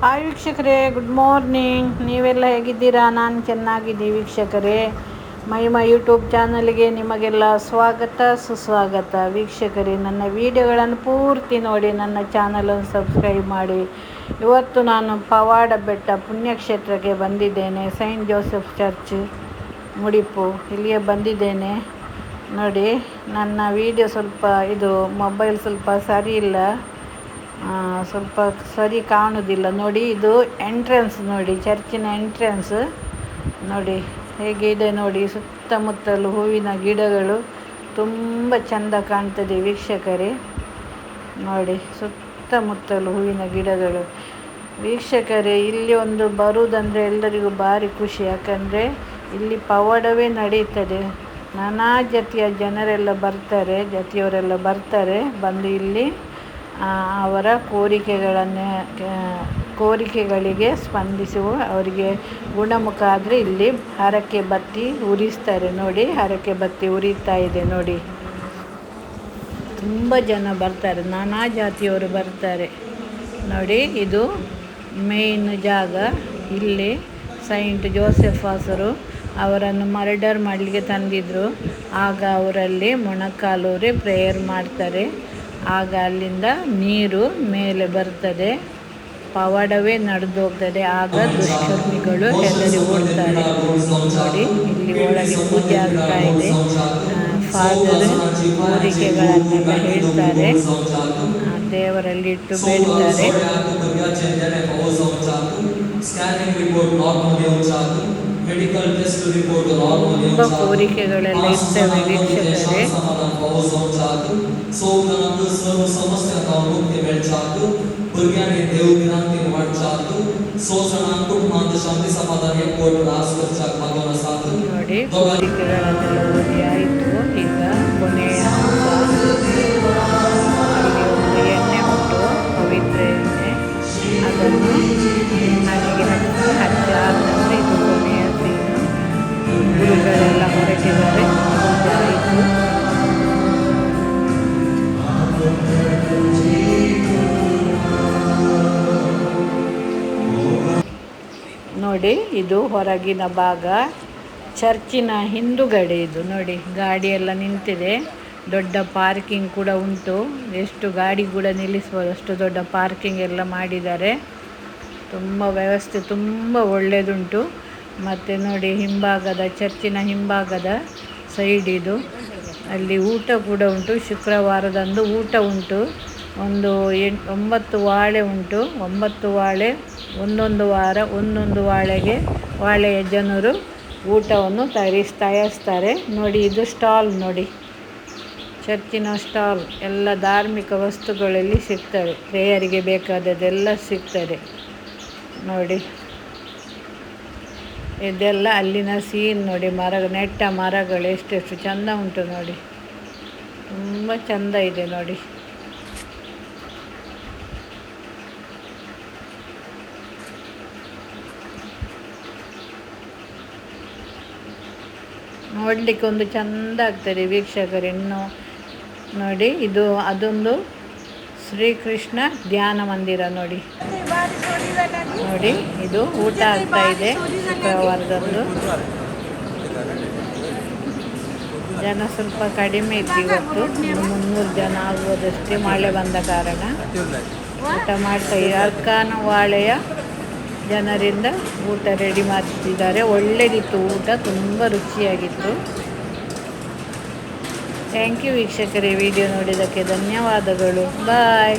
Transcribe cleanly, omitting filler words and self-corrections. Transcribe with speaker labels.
Speaker 1: Hi ವೀಕ್ಷಕರೇ, good morning. ನೀವೆಲ್ಲ ಹೇಗಿದ್ದೀರಾ? ನಾನು ಚೆನ್ನಾಗಿದ್ದೀನಿ ವೀಕ್ಷಕರೇ. ಮಹಿಮಾ ಯೂಟ್ಯೂಬ್ ಚಾನಲ್ಗೆ ನಿಮಗೆಲ್ಲ ಸ್ವಾಗತ ಸುಸ್ವಾಗತ ವೀಕ್ಷಕರೇ. ನನ್ನ ವಿಡಿಯೋಗಳನ್ನು ಪೂರ್ತಿ ನೋಡಿ, ನನ್ನ ಚಾನಲನ್ನು ಸಬ್ಸ್ಕ್ರೈಬ್ ಮಾಡಿ. ಇವತ್ತು ನಾನು ಪವಾಡ ಬೆಟ್ಟ ಪುಣ್ಯಕ್ಷೇತ್ರಕ್ಕೆ ಬಂದಿದ್ದೇನೆ. ಸೈಂಟ್ ಜೋಸೆಫ್ ಚರ್ಚ್ ಮುಡಿಪು, ಇಲ್ಲಿಯೇ ಬಂದಿದ್ದೇನೆ. ನೋಡಿ, ನನ್ನ ವಿಡಿಯೋ ಸ್ವಲ್ಪ ಮೊಬೈಲ್ ಸ್ವಲ್ಪ ಸರಿ ಇಲ್ಲ, ಸ್ವಲ್ಪ ಸರಿ ಕಾಣುವುದಿಲ್ಲ. ನೋಡಿ, ಇದು ಎಂಟ್ರೆನ್ಸ್ ನೋಡಿ, ಚರ್ಚಿನ ಎಂಟ್ರೆನ್ಸ್ ನೋಡಿ ಹೇಗಿದೆ ನೋಡಿ. ಸುತ್ತಮುತ್ತಲು ಹೂವಿನ ಗಿಡಗಳು ತುಂಬ ಚೆಂದ ಕಾಣ್ತದೆ ವೀಕ್ಷಕರೇ. ನೋಡಿ, ಸುತ್ತಮುತ್ತಲು ಹೂವಿನ ಗಿಡಗಳು ವೀಕ್ಷಕರೇ. ಇಲ್ಲಿ ಒಂದು ಬರುವುದಂದರೆ ಎಲ್ಲರಿಗೂ ಭಾರಿ ಖುಷಿ, ಯಾಕಂದರೆ ಇಲ್ಲಿ ಪವಾಡವೇ ನಡೀತದೆ. ನಾನಾ ಜಾತಿಯ ಜನರೆಲ್ಲ ಬರ್ತಾರೆ, ಜಾತಿಯವರೆಲ್ಲ ಬರ್ತಾರೆ. ಬಂದು ಇಲ್ಲಿ ಅವರ ಕೋರಿಕೆಗಳಿಗೆ ಸ್ಪಂದಿಸುವ, ಅವರಿಗೆ ಗುಣಮುಖ ಆದರೆ ಇಲ್ಲಿ ಹರಕೆ ಬತ್ತಿ ಉರಿಸ್ತಾರೆ. ನೋಡಿ, ಹರಕೆ ಬತ್ತಿ ಉರಿತಾ ಇದೆ ನೋಡಿ. ತುಂಬ ಜನ ಬರ್ತಾರೆ, ನಾನಾ ಜಾತಿಯವರು ಬರ್ತಾರೆ ನೋಡಿ. ಇದು ಮೇಯ್ನ್ ಜಾಗ. ಇಲ್ಲಿ ಸೈಂಟ್ ಜೋಸೆಫಾಸರು ಅವರನ್ನು ಮರ್ಡರ್ ಮಾಡಲಿಕ್ಕೆ ತಂದಿದ್ದರು. ಆಗ ಅವರಲ್ಲಿ ಮೊಣಕಾಲೂರಿ ಪ್ರೇಯರ್ ಮಾಡ್ತಾರೆ. ಆಗ ಅಲ್ಲಿಂದ ನೀರು ಮೇಲೆ ಬರ್ತದೆ, ಪವಾಡವೇ ನಡೆದು ಹೋಗ್ತದೆ. ಆಗ ದುಷ್ಕರ್ಮಿಗಳು ಹೆದರಿ ಓಡ್ತಾರೆ. ನೋಡಿ, ಇಲ್ಲಿ ಒಳಗೆ ಪೂಜೆ ಆಗ್ತಾ ಇದೆ. ಫಾದರ್ ಕೋರಿಕೆಗಳನ್ನೆಲ್ಲ ಹೇಳ್ತಾರೆ, ದೇವರಲ್ಲಿ ಇಟ್ಟು ಬೇಡ್ತಾರೆ. ತುಂಬ ಕೋರಿಕೆಗಳೆಲ್ಲ ಇರ್ತವೆ ವೀಕ್ಷಕರೇ. ನೋಡಿ, ಕೋರಿಕೆಗಳನ್ನೆಲ್ಲ ಓದಿ ಆಯಿತು. ಈಗ ಕೊನೆಯ ಹಂತ. ಅಲ್ಲಿ ಒಂದು ಎಣ್ಣೆ ಉಂಟು, ಪವಿತ್ರ ಎಣ್ಣೆ, ಅದನ್ನು ನನಗೆ ಹಚ್ಚಾದಂದರೆ ಇದು ಕೊನೆಯ ಸೀನು. ಗುರುಗಳೆಲ್ಲ ಹೊರಟಿದ್ದಾರೆ, ಪೂಜೆ ಆಯಿತು. ನೋಡಿ, ಇದು ಹೊರಗಿನ ಭಾಗ, ಚರ್ಚಿನ ಹಿಂದುಗಡೆ ಇದು. ನೋಡಿ, ಗಾಡಿಯೆಲ್ಲ ನಿಂತಿದೆ, ದೊಡ್ಡ ಪಾರ್ಕಿಂಗ್ ಕೂಡ ಉಂಟು. ಎಷ್ಟು ಗಾಡಿ ಕೂಡ ನಿಲ್ಲಿಸ್ಬೋದು, ಅಷ್ಟು ದೊಡ್ಡ ಪಾರ್ಕಿಂಗ್ ಎಲ್ಲ ಮಾಡಿದ್ದಾರೆ. ತುಂಬ ವ್ಯವಸ್ಥೆ ತುಂಬ ಒಳ್ಳೆಯದುಂಟು. ಮತ್ತು ನೋಡಿ, ಚರ್ಚಿನ ಹಿಂಭಾಗದ ಸೈಡ್ ಇದು. ಅಲ್ಲಿ ಊಟ ಕೂಡ ಉಂಟು. ಶುಕ್ರವಾರದಂದು ಊಟ ಉಂಟು. 9 ವಾಳೆ ಉಂಟು. 9 ವಾಳೆ, ಒಂದೊಂದು ವಾರ ಒಂದೊಂದು ವಾಳೆಯ ಜನರು ಊಟವನ್ನು ತಯಾರಿಸ್ತಾರೆ. ನೋಡಿ, ಇದು ಸ್ಟಾಲ್ ನೋಡಿ, ಚರ್ಚಿನ ಸ್ಟಾಲ್. ಎಲ್ಲ ಧಾರ್ಮಿಕ ವಸ್ತುಗಳಲ್ಲಿ ಸಿಗ್ತವೆ, ಪ್ರೇಯರಿಗೆ ಬೇಕಾದದ್ದೆಲ್ಲ ಸಿಗ್ತದೆ ನೋಡಿ. ಇದೆಲ್ಲ ಅಲ್ಲಿನ ಸೀನ್ ನೋಡಿ. ನೆಟ್ಟ ಮರಗಳು ಎಷ್ಟೆಷ್ಟು ಚೆಂದ ಉಂಟು ನೋಡಿ, ತುಂಬ ಚೆಂದ ಇದೆ ನೋಡಿ. ನೋಡಲಿಕ್ಕೆ ಒಂದು ಚೆಂದ ಆಗ್ತದೆ ವೀಕ್ಷಕರು. ಇನ್ನು ನೋಡಿ, ಅದೊಂದು ಶ್ರೀಕೃಷ್ಣ ಧ್ಯಾನ ಮಂದಿರ ನೋಡಿ. ನೋಡಿ, ಇದು ಊಟ ಆಗ್ತಾ ಇದೆ ಶುಕ್ರವಾರದಂದು. ಜನ ಸ್ವಲ್ಪ ಕಡಿಮೆ ಇತ್ತು ಇವತ್ತು, 300 ಜನ ಆಗುವುದಷ್ಟೇ, ಮಳೆ ಬಂದ ಕಾರಣ. ಊಟ ಮಾಡ್ತಾ ಅರ್ಕಾನ ವಾಳೆಯ ಜನರಿಂದ ಊಟ ರೆಡಿ ಮಾಡ್ತಿದ್ದಾರೆ. ಒಳ್ಳೆಯದಿತ್ತು ಊಟ, ತುಂಬ ರುಚಿಯಾಗಿತ್ತು. ಥ್ಯಾಂಕ್ ಯು ವೀಕ್ಷಕರೇ, ವಿಡಿಯೋ ನೋಡಿದ್ದಕ್ಕೆ ಧನ್ಯವಾದಗಳು. ಬಾಯ್.